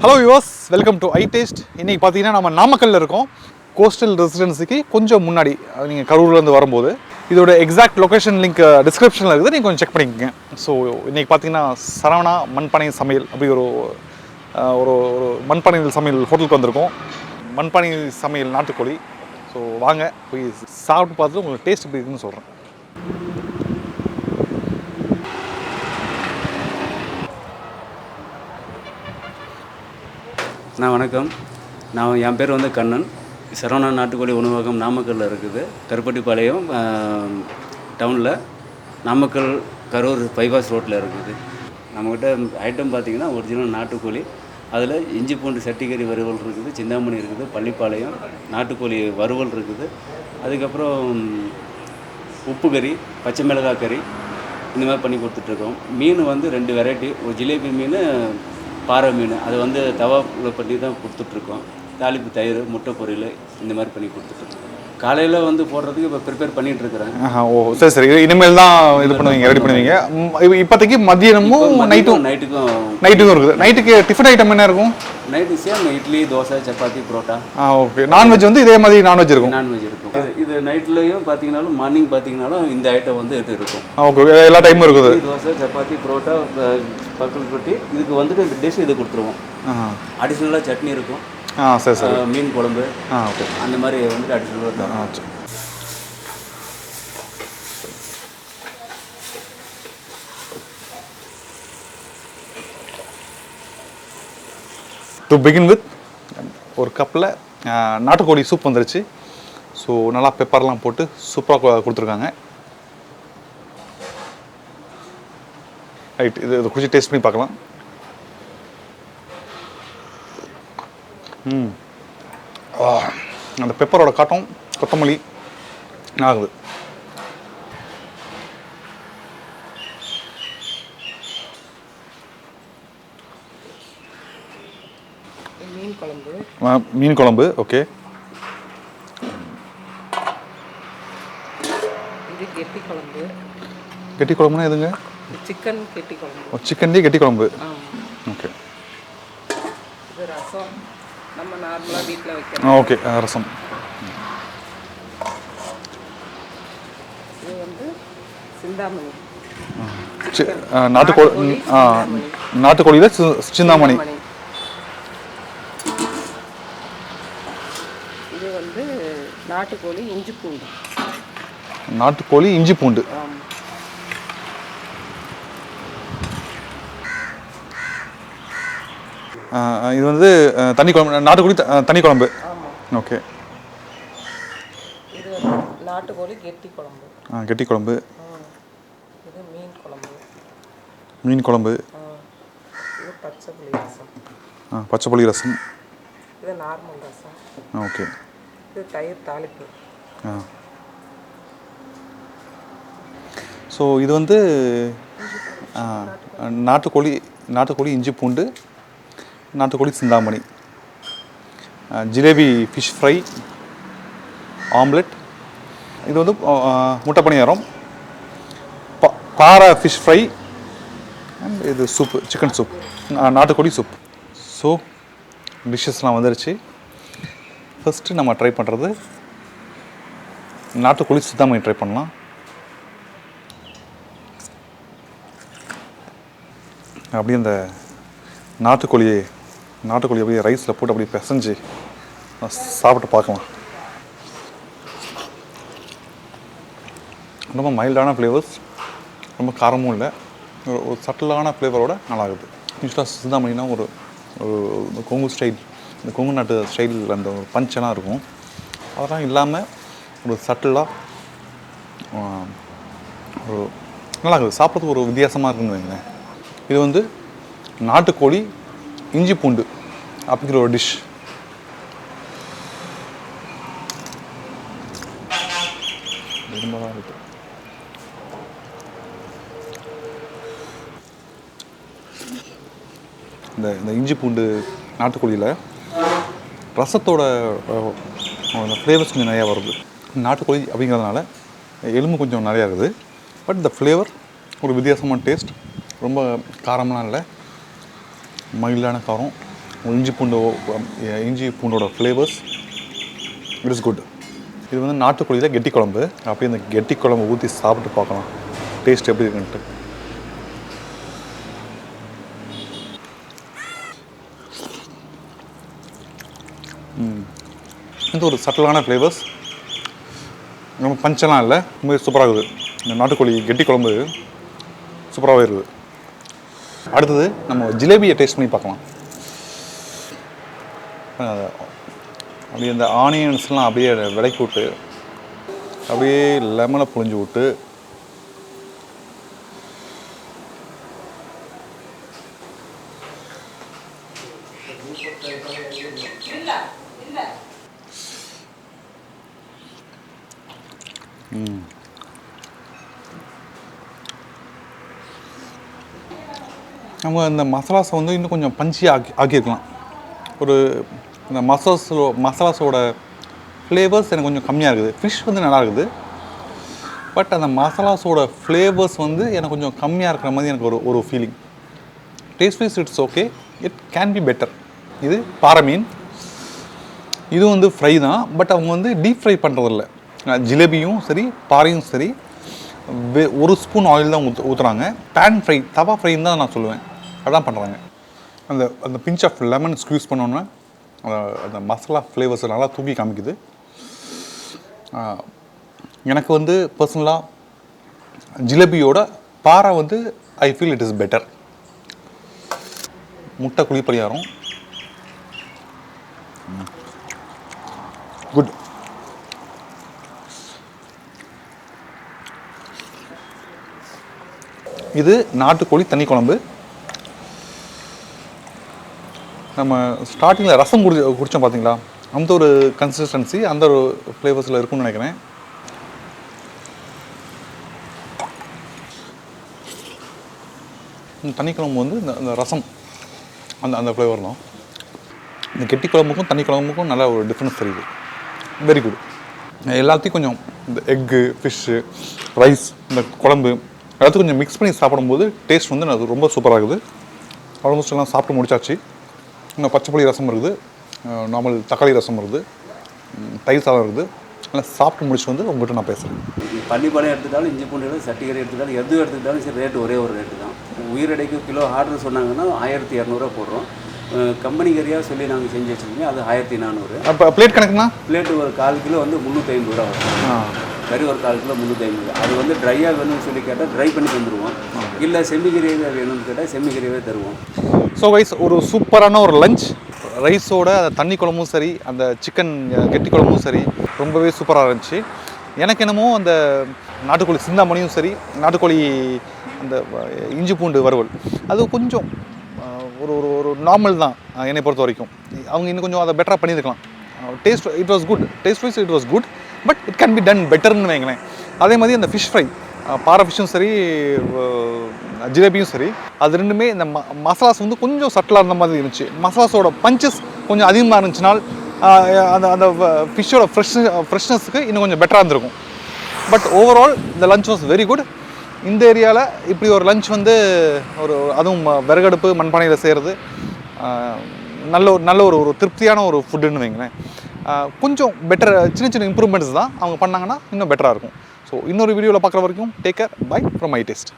Hello viewers, welcome to iTaste. இன்னைக்கு பார்த்தீங்கன்னா நம்ம நாமக்கல்ல இருக்கோம். கோஸ்டல் ரெசிடென்சிக்கு கொஞ்சம் முன்னாடி நீங்கள் கரூர்லேருந்து வரும்போது இதோட எக்ஸாக்ட் லொக்கேஷன் லிங்க் டிஸ்கிரிப்ஷனில் இருக்குது, நீங்கள் கொஞ்சம் செக் பண்ணிக்கோங்க. ஸோ இன்றைக்கி பார்த்தீங்கன்னா சரவணா மண்பானை சமையல் அப்படி ஒரு ஒரு ஒரு மண்பானை சமையல் ஹோட்டலுக்கு வந்திருக்கோம். மண்பானை சமையல் நாட்டுக்கோழி. ஸோ வாங்க போய் சாப்பிட்டு பார்த்துட்டு உங்களுக்கு டேஸ்ட் எப்படி இருக்குன்னு சொல்கிறேன். வணக்கம். என் பேர் கண்ணன். சரவணா நாட்டுக்கோழி உணவகம் நாமக்கல்லில் இருக்குது. கருப்பட்டிப்பாளையம் டவுனில், நாமக்கல் கரூர் பைபாஸ் ரோட்டில் இருக்குது. நம்மக்கிட்ட ஐட்டம் பார்த்திங்கன்னா ஒரிஜினல் நாட்டுக்கோழி, அதில் இஞ்சி பூண்டு சட்டிக்கறி வறுவல் இருக்குது, சிந்தாமணி இருக்குது, பள்ளிப்பாளையம் நாட்டுக்கோழி வறுவல் இருக்குது. அதுக்கப்புறம் உப்பு கறி, பச்சை மிளகாய் கறி, இந்த மாதிரி பண்ணி கொடுத்துட்ருக்கோம். மீன் 2 வெரைட்டி, ஒரு ஜிலேபி மீன், பாறை மீன், அது தவாவில் பண்ணி தான் கொடுத்துட்ருக்கோம். தாளிப்பு, தயிர், முட்டை பொரியல், இந்த மாதிரி பண்ணி கொடுத்துட்ருக்கோம். காலையில் போடுறதுக்கு இப்போ ப்ரிப்பேர் பண்ணிகிட்ருக்குறேன். ஓ சரி சரி, இனிமேல் தான் இது பண்ணுவீங்க, ரெடி பண்ணுவீங்க. இப்போதைக்கு மதியானமும் நைட்டுக்கும் இருக்குது. நைட்டுக்கு டிஃபன் ஐட்டம் என்ன இருக்கும்? Night same idli, dosa, chapati, parotta. Okay. Non veg இதே மாதிரி நான்வெஜ் இருக்கும். நான்வெஜ் இருக்கும். இது நைட்லேயும் பார்த்தீங்கன்னாலும், மார்னிங் பார்த்தீங்கன்னாலும் இந்த ஐட்டம் இது இருக்கும். ஓகே, எல்லா டைமும் இருக்குது. தோசை, சப்பாத்தி, புரோட்டா, பக்கல் ரொட்டி. இதுக்கு இந்த டிஷ் இது கொடுத்துருவோம். அடிஷ்னலாக சட்னி இருக்கும். சரி சரி. மீன் குழம்பு. ஓகே. அந்த மாதிரி அடிஷ்னலாக. டு பிகின் வித், ஒரு கப்பில் நாட்டுக்கோழி சூப் வந்துருச்சு. ஸோ நல்லா பெப்பர்லாம் போட்டு சூப்பராக கொடுத்துருக்காங்க. ரைட், இது குடிச்சு டேஸ்ட் பண்ணி பார்க்கலாம். அந்த பெப்பரோட காட்டம், கொத்தமல்லி ஆகுது. மீன் குழம்பு. ஓகே. இது கெட்டி குழம்பு. கெட்டி குழம்புனா எதுங்க? சிக்கன் கெட்டி குழம்பு. சிக்கன்லேயே கெட்டி குழம்பு. ஓகே. இது ரசம், நம்ம நார்மலாக வீட்டில் வைக்கிறோம். ஓகே, ரசம். இது சிந்தாமணி. நாட்டுக்கோழியில் சிந்தாமணி. இது நாட்டுக்கோழி இஞ்சி பூண்டு. நாட்டுக்கோழி இஞ்சி பூண்டு. இது தண்ணி குழம்பு, நாட்டுக்கோழி தண்ணி குழம்பு. ஓகே. இது நாட்டுக்கோழி கெட்டி குழம்பு. கெட்டி குழம்பு. இது மீன் குழம்பு. மீன் குழம்பு. இது பச்சை புளி ரசம். பச்சை புளி ரசம். இது நார்மல் ரசம். ஓகே. இது தயிர் தாளிப்பு. ஸோ இது நாட்டுக்கோழி இஞ்சி பூண்டு, நாட்டுக்கோழி சிந்தாமணி, ஜிலேபி ஃபிஷ் ஃப்ரை, ஆம்லெட். இது முட்டை பணியாரம், பாறை ஃபிஷ் ஃப்ரை, அண்ட் இது சூப்பு, சிக்கன் சூப், நாட்டுக்கோழி சூப். ஸோ டிஷ்ஷஸ்லாம் வந்துருச்சு. ஃபஸ்ட்டு நம்ம ட்ரை பண்ணுறது நாட்டுக்கோழி சிந்தாமணி ட்ரை பண்ணலாம். அப்படியே அந்த நாட்டுக்கோழியை அப்படியே ரைஸில் போட்டு அப்படியே பிசைஞ்சு சாப்பிட்டு பார்க்கலாம். ரொம்ப மைல்டான ஃப்ளேவர்ஸ், ரொம்ப காரமும் இல்லை, ஒரு சட்டிலான ஃப்ளேவரோட நல்லாகுது. யூஸ்வலாக சிந்தாமணினா ஒரு கொங்கு ஸ்டைல், இந்த கொங்கு நாட்டு ஸ்டைல் அந்த ஒரு பஞ்செல்லாம் இருக்கும். அதெல்லாம் இல்லாமல் ஒரு சட்டிலாக ஒரு நல்லாகுது. சாப்பிட்றதுக்கு ஒரு வித்தியாசமாக இருக்குன்னு வைங்களேன். இது நாட்டுக்கோழி இஞ்சி பூண்டு அப்படிங்கிற ஒரு டிஷ். இருக்கு. இந்த இஞ்சி பூண்டு நாட்டுக்கோழியில் ரசத்தோட ஃப்ளேவர்ஸ் கொஞ்சம் நிறையா வருது. நாட்டுக்கோழி அப்படிங்கிறதுனால எலும்பு கொஞ்சம் நிறையா இருக்குது. பட் இந்த ஃப்ளேவர் ஒரு வித்தியாசமான டேஸ்ட். ரொம்ப காரமெலாம் இல்லை, மைல்டான காரம், இஞ்சி பூண்டோட ஃப்ளேவர்ஸ் இட் இஸ் குட். இது வந்து நாட்டுக்கோழியில் கெட்டி குழம்பு. அப்படியே இந்த கெட்டி குழம்பு ஊற்றி சாப்பிட்டு பார்க்கலாம் டேஸ்ட் எப்படி இருக்குன்ட்டு. இது ஒரு சட்டிலான ஃப்ளேவர்ஸ், நம்ம பஞ்செல்லாம் இல்லை, ரொம்ப சூப்பராக இருக்குது. இந்த நாட்டுக்கோழி கெட்டி குழம்பு சூப்பராகவே இருக்குது. அடுத்தது நம்ம ஜிலேபியை டேஸ்ட் பண்ணி பார்க்கலாம். அப்படியே இந்த ஆனியன்ஸ்லாம் அப்படியே விளக்கி விட்டு அப்படியே லெமனை புழிஞ்சு விட்டு நம்ம இந்த மசாலாஸை வந்து இன்னும் கொஞ்சம் பஞ்சி ஆக்கியிருக்கலாம். ஒரு இந்த மசாலாஸோட ஃப்ளேவர்ஸ் எனக்கு கொஞ்சம் கம்மியாக இருக்குது. ஃபிஷ் வந்து நல்லா இருக்குது, பட் அந்த மசாலாஸோட ஃப்ளேவர்ஸ் வந்து எனக்கு கொஞ்சம் கம்மியாக இருக்கிற மாதிரி எனக்கு ஒரு feeling. Taste wise it's okay, it can be better. இது பாறை மீன், இது வந்து ஃப்ரை தான், பட் அவங்க வந்து டீப் ஃப்ரை பண்ணுறதில்ல. ஜிலேபியும் சரி பாறையும் சரி ஒரு ஸ்பூன் ஆயில் தான் ஊற்றுறாங்க. பேன் ஃப்ரை, தவா ஃப்ரைன்னு தான் நான் சொல்லுவேன், அதான் பண்ணுறாங்க. அந்த பிஞ்ச் ஆஃப் லெமன் ஸ்க்யூஸ் பண்ணோன்னா அந்த மசாலா ஃப்ளேவர்ஸ் நல்லா தூக்கி காமிக்குது. எனக்கு வந்து பர்சனலாக ஜிலேபியோட பாறை வந்து I feel it is better. முட்டை குழி பணியாரம் குட். இது நாட்டுக்கோழி தண்ணி குழம்பு. நம்ம ஸ்டார்டிங்கில் ரசம் குடித்தோம் பார்த்தீங்களா, அந்த ஒரு கன்சிஸ்டன்சி அந்த ஒரு ஃப்ளேவர்ஸில் இருக்கும்னு நினைக்கிறேன். இந்த தண்ணி குழம்பு வந்து இந்த ரசம் அந்த ஃப்ளேவர் தான். இந்த கெட்டி குழம்புக்கும் தண்ணி குழம்புக்கும் நல்ல ஒரு டிஃப்ரென்ஸ் தெரியுது. Very good. எல்லாத்தையும் கொஞ்சம் இந்த எக்கு, ஃபிஷ்ஷு, ரைஸ், இந்த குழம்பு எல்லாத்தையும் கொஞ்சம் மிக்ஸ் பண்ணி சாப்பிடும்போது டேஸ்ட் வந்து அது ரொம்ப சூப்பராக இருக்குது. ஆல்மோஸ்ட் எல்லாம் சாப்பிட்டு முடிச்சாச்சு. இன்னும் பச்சைப்புளி ரசம் இருக்குது, நார்மல் தக்காளி ரசம் இருக்குது, தயிர் சாதம் இருக்குது. எல்லாம் சாப்பிட்டு முடிச்சுட்டு வந்து உங்கள்கிட்ட நான் பேசுகிறேன். பள்ளிப்பாளையம் எடுத்துட்டாலும், இஞ்சி பூண்டு, சட்டிக்கரை எடுத்துட்டாலும், எது எடுத்துக்கிட்டாலும் சரி ரேட்டு ஒரே ஒரு ரேட்டு தான். உயிரடைக்கு கிலோ ஆர்டர் சொன்னாங்கன்னா 1200 போடுறோம். கம்பெனி கறியாக சொல்லி நாங்கள் செஞ்சு வச்சுருக்கோம், அது 1400. அப்போ பிளேட் கணக்குனா பிளேட்டு ஒரு 1/4 கிலோ வந்து 350 ரூபா வரும். கறி ஒரு 1/4 கிலோ 350. அது வந்து ட்ரையாக வேணும்னு சொல்லி கேட்டால் ட்ரை பண்ணி தந்துடுவோம், இல்லை செம்மிக்கறியாக வேணும்னு கேட்டால் செம்மிக்கறியாகவே தருவோம். ஸோ கைஸ், ஒரு சூப்பரான ஒரு லஞ்ச். ரைஸோட அந்த தண்ணி குழம்பும் சரி, அந்த சிக்கன் கெட்டி குழம்பும் சரி ரொம்பவே சூப்பராக இருந்துச்சு. எனக்கு என்னமோ அந்த நாட்டுக்கோழி சிந்தாமணியும் சரி, நாட்டுக்கோழி அந்த இஞ்சி பூண்டு வறுவல் அது கொஞ்சம் ஒரு ஒரு நார்மல் தான் என்னை பொறுத்த வரைக்கும். அவங்க இன்னும் கொஞ்சம் அதை பெட்டராக பண்ணியிருக்கலாம். Taste it was good, taste wise it was good, but it can be done பெட்டர்னு வைங்களேன். அதே மாதிரி அந்த ஃபிஷ் ஃப்ரை, பாறை ஃபிஷ்ஷும் சரி ஜிலேபியும் சரி, அது ரெண்டுமே இந்த மசாலாஸ் வந்து கொஞ்சம் சட்டிலாக இருந்த மாதிரி இருந்துச்சு. மசாலாஸோட பஞ்சஸ் கொஞ்சம் அதிகமாக இருந்துச்சுனால் அந்த அந்த ஃபிஷ்ஷோட ஃப்ரெஷ்னஸ்க்கு இன்னும் கொஞ்சம் பெட்டராக இருந்திருக்கும். பட் ஓவரால் இந்த லஞ்ச் வாஸ் வெரி குட். இந்த ஏரியாவில் இப்படி ஒரு லஞ்ச் வந்து அதுவும் விறகடுப்பு மண்பானையில் செய்கிறது நல்ல ஒரு திருப்தியான ஒரு ஃபுட்டுன்னு வைங்களேன். கொஞ்சம் பெட்டர், சின்ன சின்ன இம்ப்ரூவ்மெண்ட்ஸ் தான் அவங்க பண்ணாங்கன்னா இன்னும் பெட்டராக இருக்கும். ஸோ இன்னொரு வீடியோவில் பார்க்குற வரைக்கும் take care, by from iTaste.